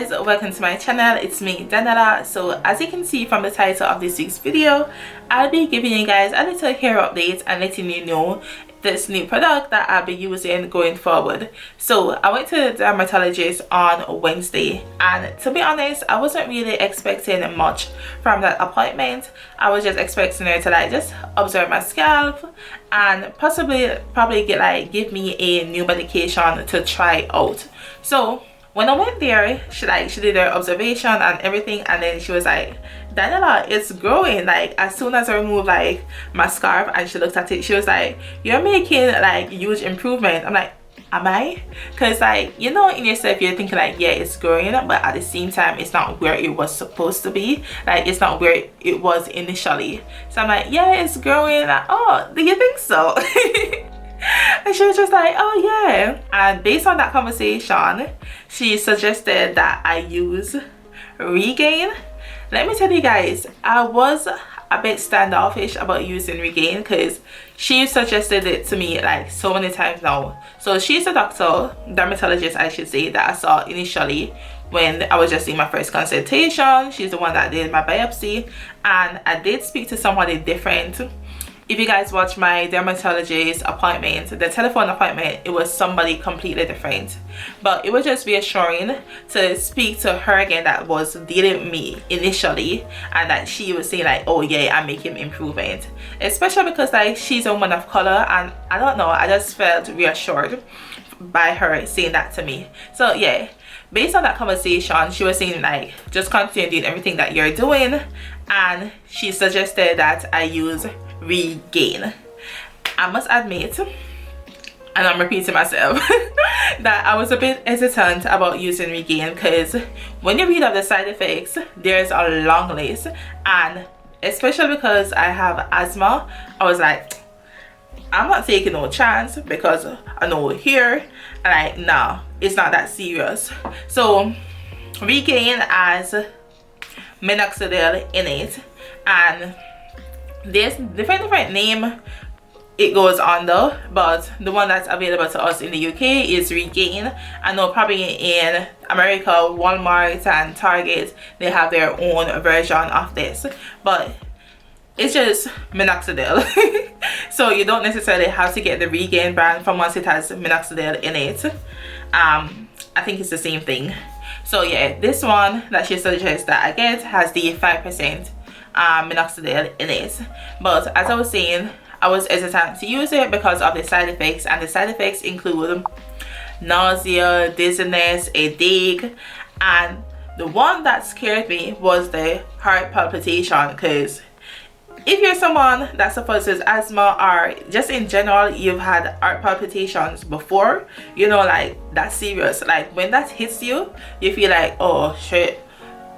guys, welcome to my channel. It's me, Daniela. So as you can see from the title of this week's video, I'll be giving you guys a little hair update and letting you know this new product that I'll be using going forward. So I went to the dermatologist on Wednesday, and to be honest, I wasn't really expecting much from that appointment. I was just expecting her to just observe my scalp and probably give me a new medication to try out. So when I went there, she did her observation and everything, and then she was like, Daniela, it's growing. As soon as I removed my scarf and she looked at it, she was like, you're making huge improvement. I'm like, am I? Because you know, in yourself you're thinking yeah, it's growing, but at the same time it's not where it was supposed to be. It's not where it was initially. So I'm like, yeah, it's growing. Oh, do you think so? And she was just like, oh yeah. And based on that conversation, she suggested that I use Regaine. Let me tell you guys, I was a bit standoffish about using Regaine because she suggested it to me so many times now. So she's a doctor, dermatologist I should say, that I saw initially when I was just in my first consultation. She's the one that did my biopsy, and I did speak to somebody different. If you guys watch my dermatologist appointment, the telephone appointment, it was somebody completely different. But it was just reassuring to speak to her again that was dealing with me initially, and that she was saying oh yeah, I'm making improvement. Especially because she's a woman of color, and I don't know, I just felt reassured by her saying that to me. So yeah, based on that conversation, she was saying just continue doing everything that you're doing, and she suggested that I use Regaine. I must admit, and I'm repeating myself, that I was a bit hesitant about using Regaine because when you read up the side effects, there's a long list, and especially because I have asthma, I was like, I'm not taking no chance because I know here, nah, it's not that serious. So Regaine has minoxidil in it, and there's different name it goes under, but the one that's available to us in the UK is Regaine. I know probably in America, Walmart and Target, they have their own version of this, but it's just minoxidil. So you don't necessarily have to get the Regaine brand from once it has minoxidil in it. I think it's the same thing. So yeah, this one that she suggests that I get has the 5% minoxidil in it. But as I was saying, I was hesitant to use it because of the side effects, and the side effects include nausea, dizziness, headache, and the one that scared me was the heart palpitation. Because if you're someone that suffers with asthma, or just in general you've had heart palpitations before, you know, that's serious. When that hits you, you feel oh shit,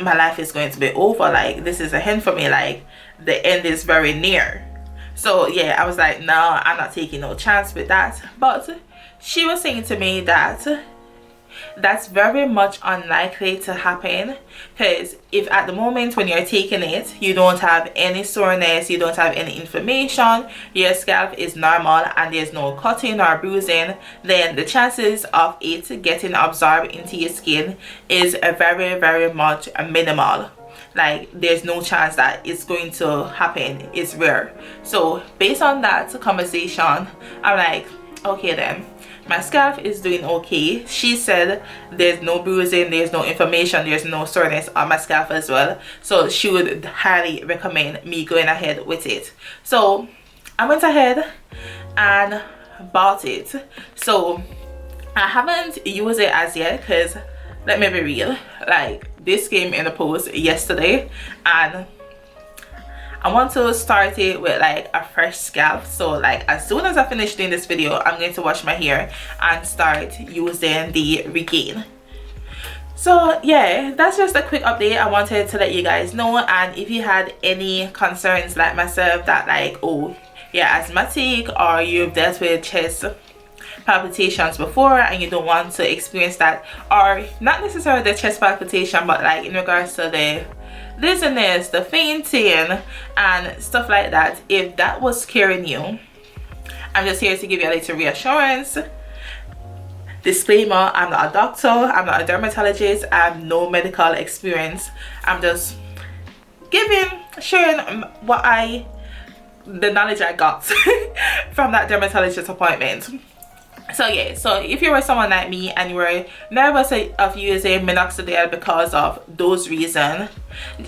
my life is going to be over. This is a hint for me, the end is very near. So yeah, I was like, no, I'm not taking no chance with that. But she was saying to me that that's very much unlikely to happen, because if at the moment when you're taking it you don't have any soreness, you don't have any inflammation, your scalp is normal and there's no cutting or bruising, then the chances of it getting absorbed into your skin is very much minimal. There's no chance that it's going to happen. It's rare. So based on that conversation, I'm like, okay then, my scalp is doing okay. She said there's no bruising, there's no inflammation, there's no soreness on my scalp as well. So she would highly recommend me going ahead with it. So I went ahead and bought it. So I haven't used it as yet because, let me be real, this came in the post yesterday, and I want to start it with a fresh scalp. So as soon as I finish doing this video, I'm going to wash my hair and start using the Regaine. So yeah, that's just a quick update I wanted to let you guys know. And if you had any concerns like myself that oh, you're asthmatic or you've dealt with chest palpitations before and you don't want to experience that, or not necessarily the chest palpitation, but in regards to the dizziness, the fainting and stuff like that, if that was scaring you, I'm just here to give you a little reassurance disclaimer, I'm not a doctor, I'm not a dermatologist, I have no medical experience. I'm just sharing the knowledge I got from that dermatologist appointment. So yeah, so if you were someone like me and you were nervous of using minoxidil because of those reasons,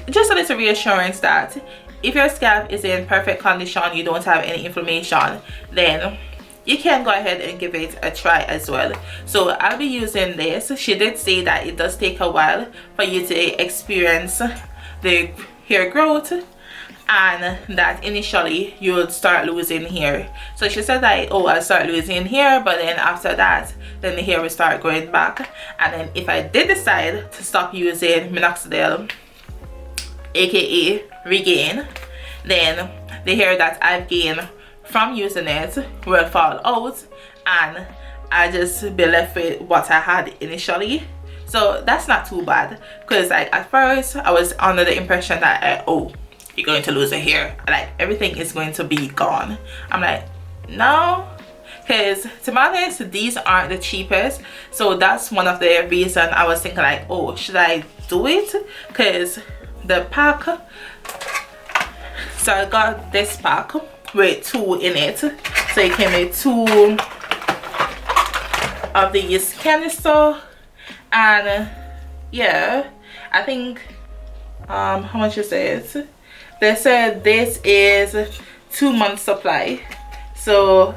just a little reassurance that if your scalp is in perfect condition, you don't have any inflammation, then you can go ahead and give it a try as well. So I'll be using this. She did say that it does take a while for you to experience the hair growth, and that initially you would start losing hair. So she said that, oh, I'll start losing hair, but then after that, then the hair will start growing back. And then if I did decide to stop using minoxidil, aka Regaine, then the hair that I've gained from using it will fall out, and I just be left with what I had initially. So that's not too bad, because like at first I was under the impression that oh, you're going to lose a hair, like everything is going to be gone. I'm like, no, because to be honest, these aren't the cheapest. So that's one of the reasons I was thinking like, oh, should I do it? Because the pack, so I got this pack with 2 in it. So it came with 2 of these canister, and yeah, I think how much is it? They said this is 2 months supply. So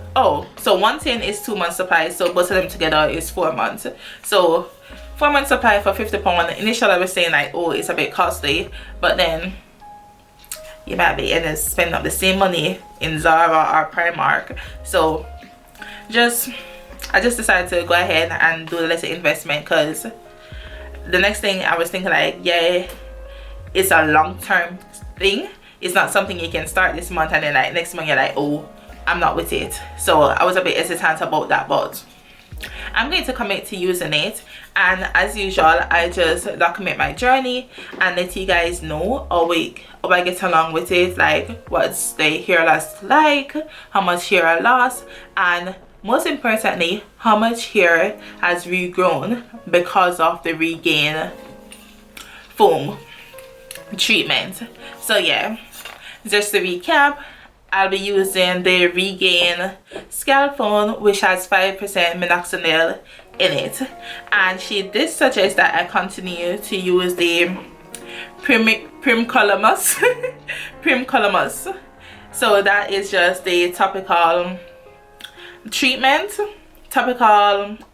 so one tin is 2 months supply, so both of them together is 4 months. So 4 months supply for £50. Initially I was saying like, oh, it's a bit costly, but then you might be ending up spending up the same money in Zara or Primark. So I just decided to go ahead and do a little investment, because the next thing I was thinking like, yeah, it's a long-term thing. It's not something you can start this month and then like next month you're like, oh, I'm not with it. So I was a bit hesitant about that, but I'm going to commit to using it. And as usual, I just document my journey and let you guys know how I get along with it, like what's the hair loss like, how much hair I lost, and most importantly, how much hair has regrown because of the Regaine foam treatment. So yeah, just to recap, I'll be using the Regaine scalp foam, which has 5% minoxidil in it, and she did suggest that I continue to use the Primcolamus Primcolamus. So that is just the topical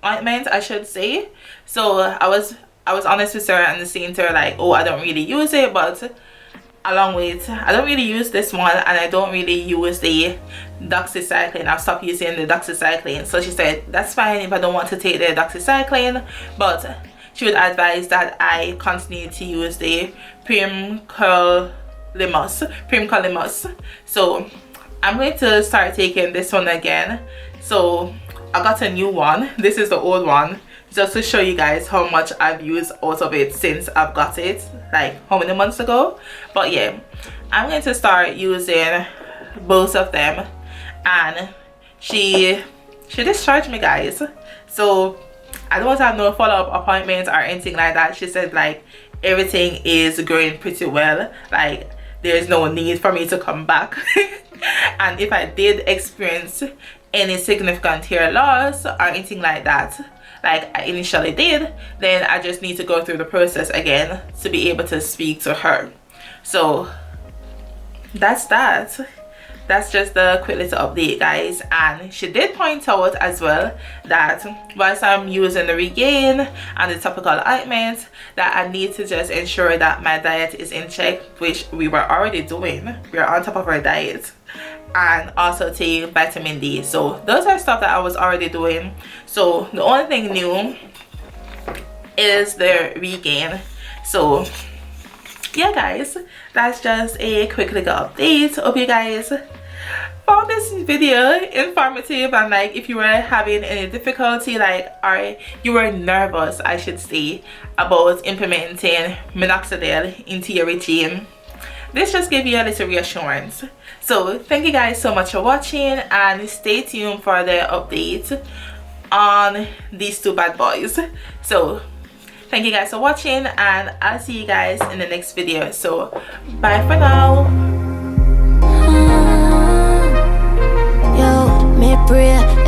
ointment, I should say. So I was honest with her and saying to her like, oh, I don't really use it, but along with, I don't really use this one, and I don't really use the doxycycline. I've stopped using the doxycycline. So she said that's fine if I don't want to take the doxycycline, but she would advise that I continue to use the Primcolamus. So I'm going to start taking this one again. So I got a new one. This is the old one, just to show you guys how much I've used out of it since I've got it, like how many months ago. But yeah, I'm going to start using both of them. And she discharged me, guys. So I don't have no follow-up appointments or anything like that. She said like everything is going pretty well, like there's no need for me to come back. And if I did experience any significant hair loss or anything like that, like I initially did, then I just need to go through the process again to be able to speak to her. So that's that. That's just a quick little update, guys. And she did point out as well that whilst I'm using the Regaine and the topical ointment, that I need to just ensure that my diet is in check, which we were already doing. We're on top of our diet. And also take vitamin D. So those are stuff that I was already doing. So the only thing new is the Regaine. So yeah, guys, that's just a quick little update. Hope you guys found this video informative, and like if you were having any difficulty, like, or you were nervous, I should say, about implementing minoxidil into your regime, this just gave you a little reassurance. So thank you guys so much for watching, and stay tuned for the update on these two bad boys. So thank you guys for watching, and I'll see you guys in the next video. So bye for now.